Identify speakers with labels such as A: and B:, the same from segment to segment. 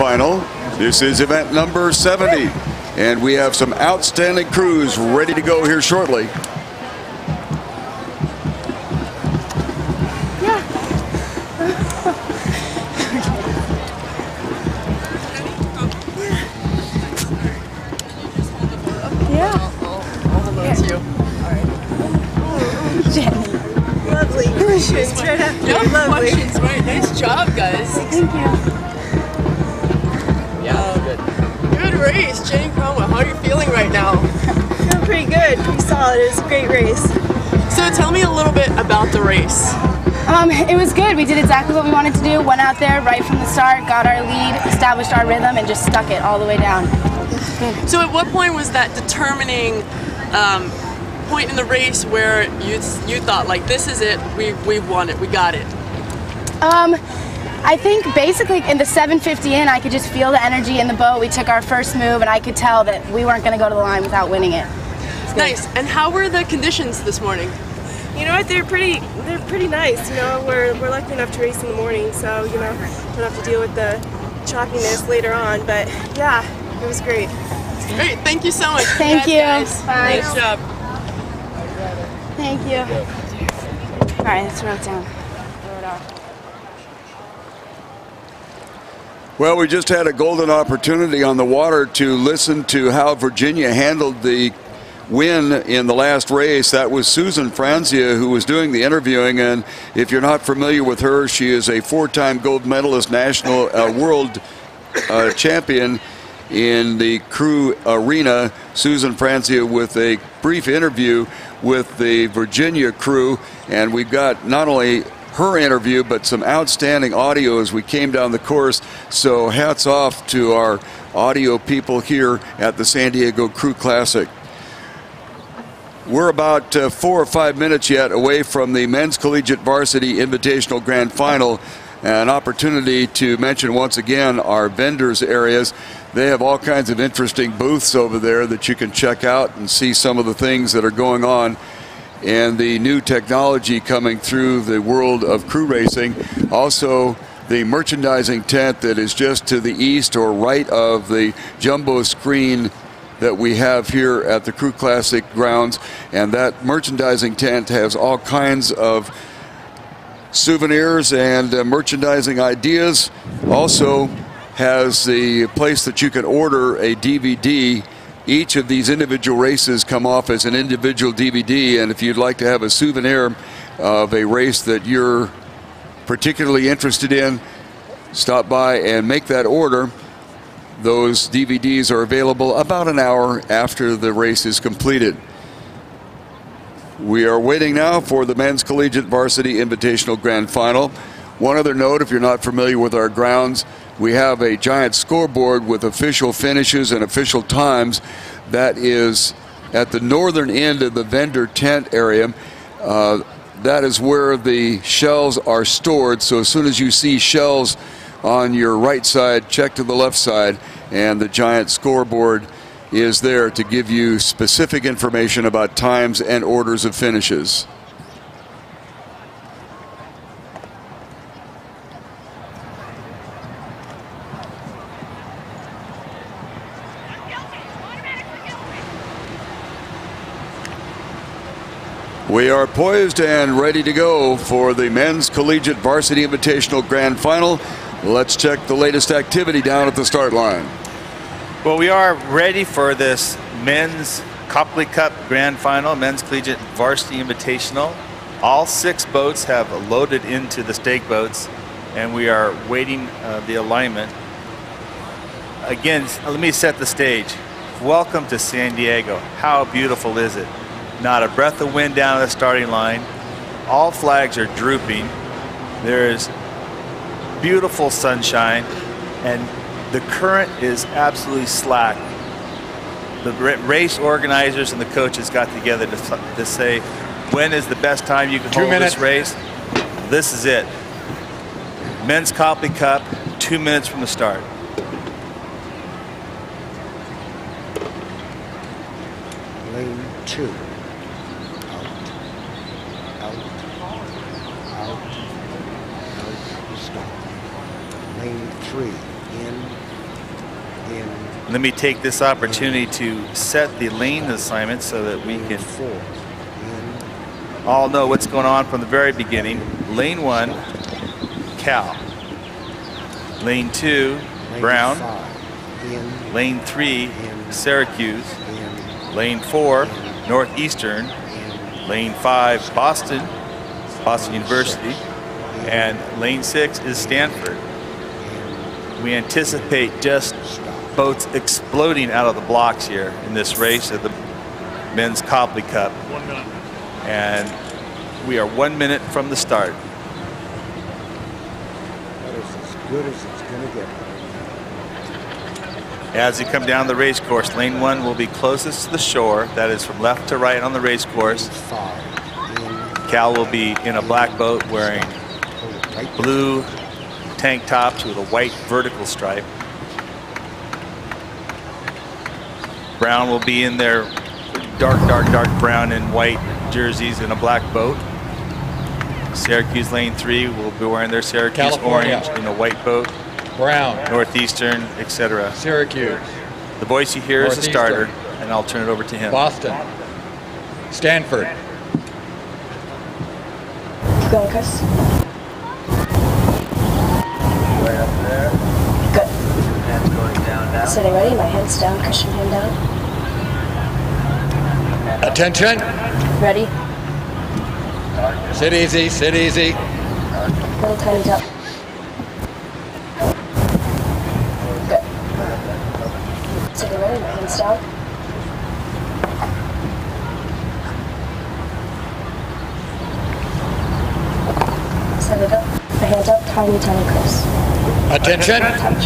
A: Final. This is event number 70, and we have some outstanding crews ready to go here shortly.
B: Lovely questions right after.
C: Yep,
B: lovely.
C: questions, right? Nice job, guys.
B: Thank you.
C: Yeah, good. Good race, Jenny Cromwell. How are you feeling right now?
B: Feeling pretty good, pretty solid. It was a great race.
C: So tell me a little bit about the race.
D: It was good. We did exactly what we wanted to do. Went out there right from the start, got our lead, established our rhythm, and just stuck it all the way down.
C: So at what point was that determining point in the race where you thought, like, this is it, we won it, we got it?
D: I think basically in the 750 in, I could just feel the energy in the boat. We took our first move, and I could tell that we weren't going to go to the line without winning it.
C: Nice. And how were the conditions this morning?
B: You know what? They're pretty nice. You know, we're lucky enough to race in the morning, so you know, don't have to deal with the choppiness later on. But yeah, it was great.
C: Great. Thank you so much.
D: Thank you.
C: Guys.
D: Bye.
C: Nice job.
D: Thank you. All right, let's roll it down. Throw it off.
A: Well, we just had a golden opportunity on the water to listen to how Virginia handled the win in the last race. That was Susan Franzia who was doing the interviewing, and if you're not familiar with her, she is a 4-time gold medalist, national world champion in the crew arena. Susan Franzia with a brief interview with the Virginia crew, and we've got not only her interview but some outstanding audio as we came down the course, so hats off to our audio people here at the San Diego Crew Classic. We're about 4 or 5 minutes yet away from the Men's Collegiate Varsity Invitational Grand Final. An opportunity to mention once again our vendors areas. They have all kinds of interesting booths over there that you can check out and see some of the things that are going on and the new technology coming through the world of crew racing. Also, the merchandising tent that is just to the east or right of the jumbo screen that we have here at the Crew Classic grounds, and that merchandising tent has all kinds of souvenirs and merchandising ideas. Also has the place that you can order a DVD. Each of these individual races come off as an individual DVD, and if you'd like to have a souvenir of a race that you're particularly interested in, stop by and make that order. Those DVDs are available about an hour after the race is completed. We are waiting now for the Men's Collegiate Varsity Invitational Grand Final. One other note, if you're not familiar with our grounds, we have a giant scoreboard with official finishes and official times. That is at the northern end of the vendor tent area. That is where the shells are stored. So as soon as you see shells on your right side, check to the left side, and the giant scoreboard is there to give you specific information about times and orders of finishes. We are poised and ready to go for the Men's Collegiate Varsity Invitational Grand Final. Let's check the latest activity down at the start line.
E: Well, we are ready for this Men's Copley Cup Grand Final, Men's Collegiate Varsity Invitational. All 6 boats have loaded into the stake boats, and we are waiting the alignment. Again, let me set the stage. Welcome to San Diego. How beautiful is it? Not a breath of wind down the starting line. All flags are drooping. There's beautiful sunshine, and the current is absolutely slack. The race organizers and the coaches got together to say, when is the best time you can hold this race? This is it. Men's Copley Cup, 2 minutes from the start.
F: Lane 2. Out, stop. Lane 3, in,
E: Let me take this opportunity to set the lane assignment so that we can all know what's going on from the very beginning. Lane 1, Cal. Lane 2, Brown. Lane 3, Syracuse. Lane 4, Northeastern. Lane 5, Boston University. And lane 6 is Stanford. We anticipate just boats exploding out of the blocks here in this race at the Men's Copley Cup.
G: 1 minute.
E: And we are 1 minute from the start.
F: That is as good as it's going to get.
E: As you come down the race course, lane 1 will be closest to the shore. That is from left to right on the race course. Cal will be in a black boat wearing blue tank tops with a white vertical stripe. Brown will be in their dark brown and white jerseys in a black boat. Syracuse lane 3 will be wearing their Syracuse
G: California.
E: orange in a white boat.
G: Brown.
E: Northeastern, etc.
G: Syracuse.
E: The voice you hear is the starter, and I'll turn it over to him.
G: Boston. Stanford.
H: Going, Chris.
I: Right up there.
H: Good.
I: Hands going down now.
H: Sitting ready, my hands down, cushion hand down.
G: Attention.
H: Ready.
G: Sit easy, sit easy.
H: Little tiny top. Good. Sitting ready, my hands down. Set it up. My hands up, tiny, Chris.
G: Attention.
H: Touch.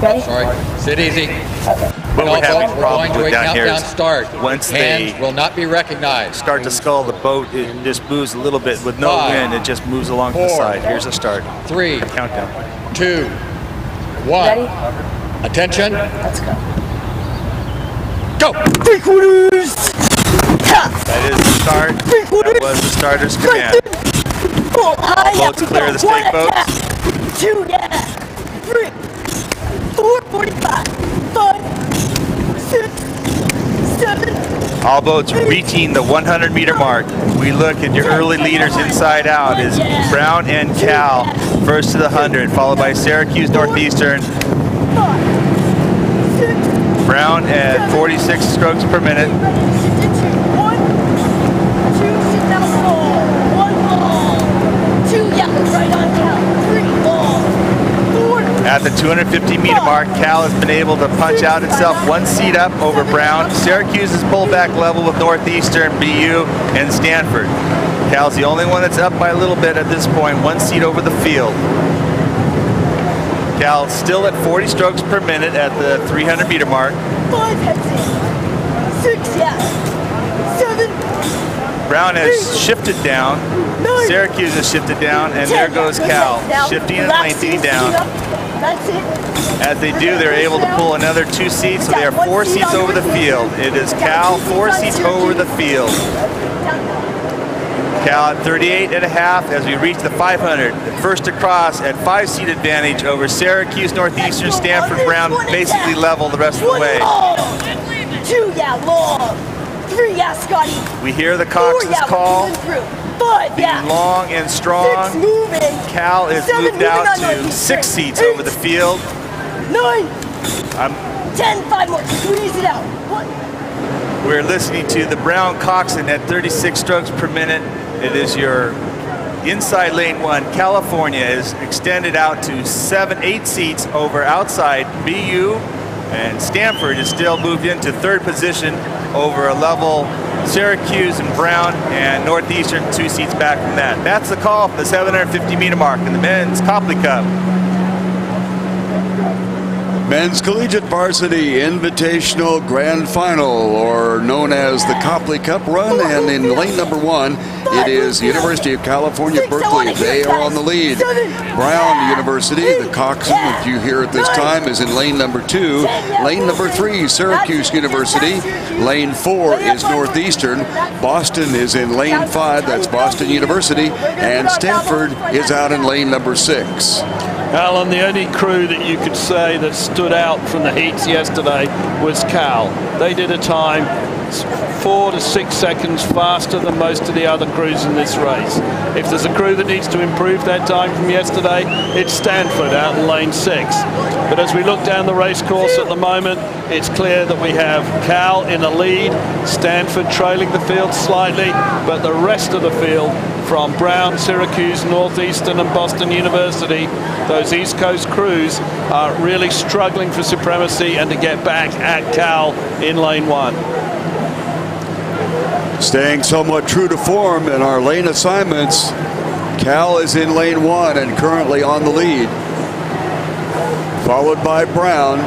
H: Ready?
G: Sorry. Sit easy.
H: Okay.
E: What we're having
G: We're going
E: problems
G: to
E: with
G: a
E: down here
G: countdown
E: is
G: start.
E: once
G: Hands
E: they
G: will not be recognized.
E: start to scull the boat, it just moves a little bit with no
G: 5,
E: wind. It just moves along to the
G: 4,
E: side. Here's a start.
G: 3,
E: Countdown.
G: 2, 1.
H: Ready?
G: Attention.
H: Let's go.
G: Go.
E: That is the start. That was the starter's command.
H: All
E: boats clear the stake boats.
H: 2, yeah. 3, 4, 45, 5, 6, 7.
E: All boats reaching the 100-meter mark. We look at your early leaders inside out is Brown and Cal first to the 100, followed by Syracuse Northeastern. Brown at 46 strokes per minute.
H: 1, 2, sit down, ball. 1 ball. 2, yeah, right on Cal. 3 ball. 4.
E: At the 250-meter mark, Cal has been able to punch out itself 1 seat up over Brown. Syracuse is pulled back level with Northeastern, BU, and Stanford. Cal's the only one that's up by a little bit at this point, 1 seat over the field. Cal still at 40 strokes per minute at the 300-meter mark.
H: 5 heads in. 6, yeah. 7.
E: Brown has shifted down. Syracuse has shifted down, and there goes Cal, shifting and lengthening down.
H: That's it.
E: As they do, they're able to pull another 2 seats, so they are 4 seats over the field. It is Cal 4 seats over the field. Cal at 38.5 as we reach the 500. First across at 5-seat advantage over Syracuse, Northeastern, Stanford, Brown, basically level the rest of the way.
H: 2, yeah, long. 3, yeah, Scotty.
E: We hear the coxswain's call.
H: 5, yeah.
E: Long and strong.
H: 6 moving.
E: Cal is
H: 7
E: moved out
H: moving
E: to 6 seats over the field.
H: 9. 10, 5 more. Squeeze it out. 1.
E: We're listening to the Brown coxswain at 36 strokes per minute. It is your inside lane 1. California is extended out to 8 seats over outside BU, and Stanford is still moved into 3rd position over a level Syracuse and Brown, and Northeastern 2 seats back from that. That's the call for the 750-meter mark in the Men's Copley Cup.
A: Men's Collegiate Varsity Invitational Grand Final, or known as the Copley Cup Run, and in lane number 1, it is University of California, Berkeley. They are on the lead. Brown University, the coxswain that you hear at this time, is in lane number 2. Lane number 3, Syracuse University. Lane 4 is Northeastern. Boston is in lane 5, that's Boston University. And Stanford is out in lane number 6.
J: Alan, the only crew that you could say that stood out from the heats yesterday was Cal. They did a time 4 to 6 seconds faster than most of the other crews in this race. If there's a crew that needs to improve that time from yesterday, it's Stanford out in lane 6. But as we look down the race course at the moment, it's clear that we have Cal in the lead, Stanford trailing the field slightly, but the rest of the field from Brown, Syracuse, Northeastern and Boston University, those East Coast crews are really struggling for supremacy and to get back at Cal in lane 1.
A: Staying somewhat true to form in our lane assignments, Cal is in lane 1 and currently on the lead, followed by Brown,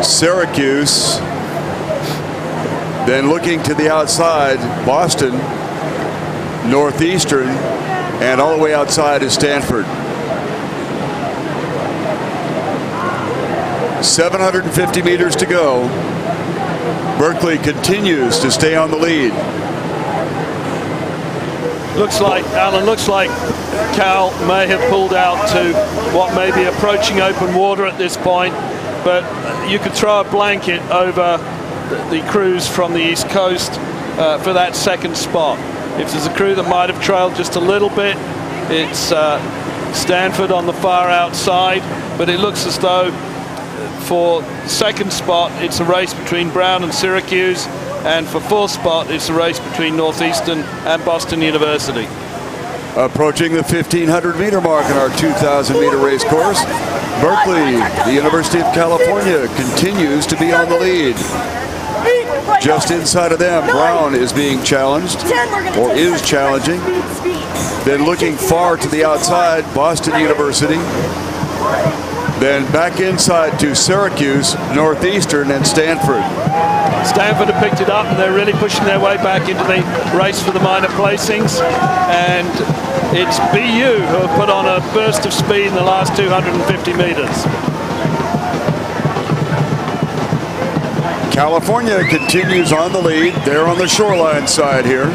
A: Syracuse, then looking to the outside, Boston, Northeastern, and all the way outside is Stanford. 750 meters to go. Berkeley continues to stay on the lead.
J: Looks like, Alan, looks like Cal may have pulled out to what may be approaching open water at this point, but you could throw a blanket over the crews from the East Coast for that second spot. If there's a crew that might have trailed just a little bit, it's Stanford on the far outside, but it looks as though for second spot, it's a race between Brown and Syracuse, and for fourth spot, it's a race between Northeastern and Boston University.
A: Approaching the 1,500 meter mark in our 2,000 meter race course, Berkeley, the University of California, continues to be on the lead. Just inside of them, Brown is being challenged, or is challenging. Then looking far to the outside, Boston University. Then back inside to Syracuse, Northeastern, and Stanford.
J: Stanford have picked it up, and they're really pushing their way back into the race for the minor placings. And it's BU who have put on a burst of speed in the last 250 meters.
A: California continues on the lead. They're on the shoreline side here.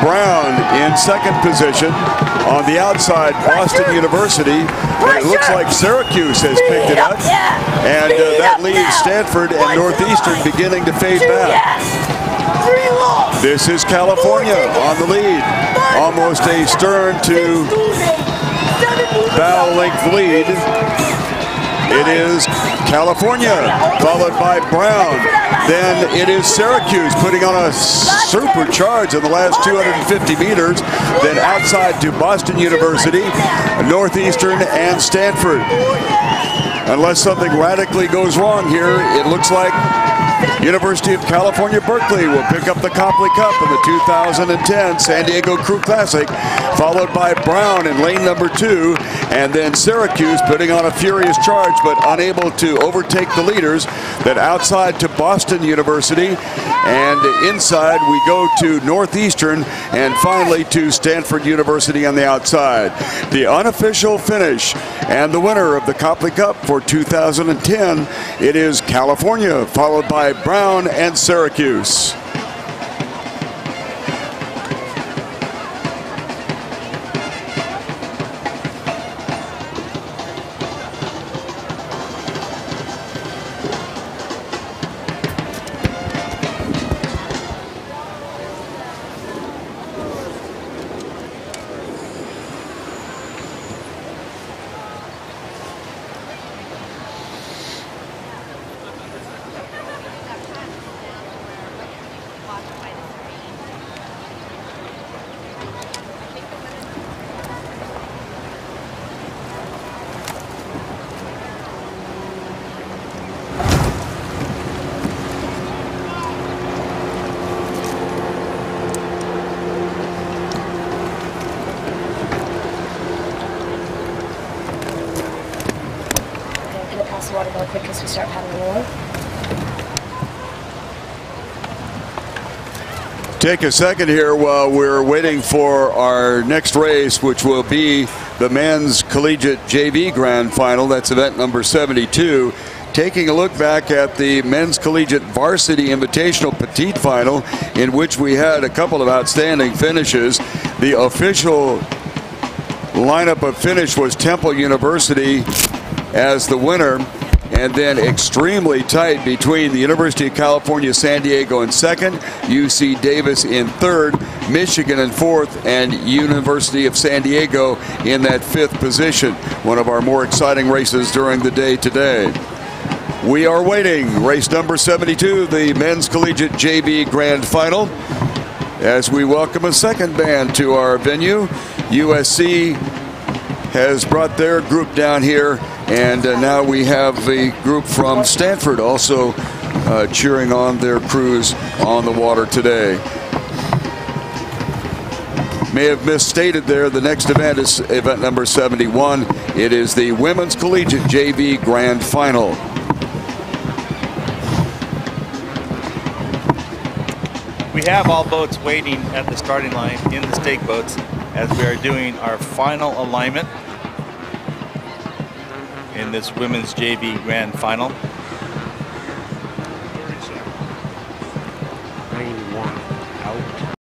A: Brown in second position. On the outside, Boston University. It looks like Syracuse has picked it up. And that leaves Stanford and Northeastern beginning to fade back. This is California on the lead. Almost a stern to bow length lead. It is California, followed by Brown. Then it is Syracuse putting on a supercharge in the last 250 meters. Then outside to Boston University, Northeastern, and Stanford. Unless something radically goes wrong here, it looks like University of California, Berkeley will pick up the Copley Cup in the 2010 San Diego Crew Classic, followed by Brown in lane number 2, and then Syracuse putting on a furious charge but unable to overtake the leaders. Then outside to Boston University, and inside we go to Northeastern, and finally to Stanford University on the outside. The unofficial finish and the winner of the Copley Cup for 2010, it is California, followed by Brown and Syracuse.
K: Because we start paddling along.
A: Take a second here while we're waiting for our next race, which will be the men's collegiate JV Grand Final. That's event number 72. Taking a look back at the men's collegiate varsity invitational petite final, in which we had a couple of outstanding finishes. The official lineup of finish was Temple University as the winner, and then extremely tight between the University of California, San Diego in second, UC Davis in third, Michigan in fourth, and University of San Diego in that fifth position. One of our more exciting races during the day today. We are waiting. Race number 72, the Men's Collegiate JV Grand Final, as we welcome a second band to our venue. USC has brought their group down here, and now we have the group from Stanford also cheering on their crews on the water today. May have misstated there, the next event is event number 71. It is the Women's Collegiate JV Grand Final.
E: We have all boats waiting at the starting line in the stake boats as we are doing our final alignment in this Women's JV Grand Final.
F: 91 out.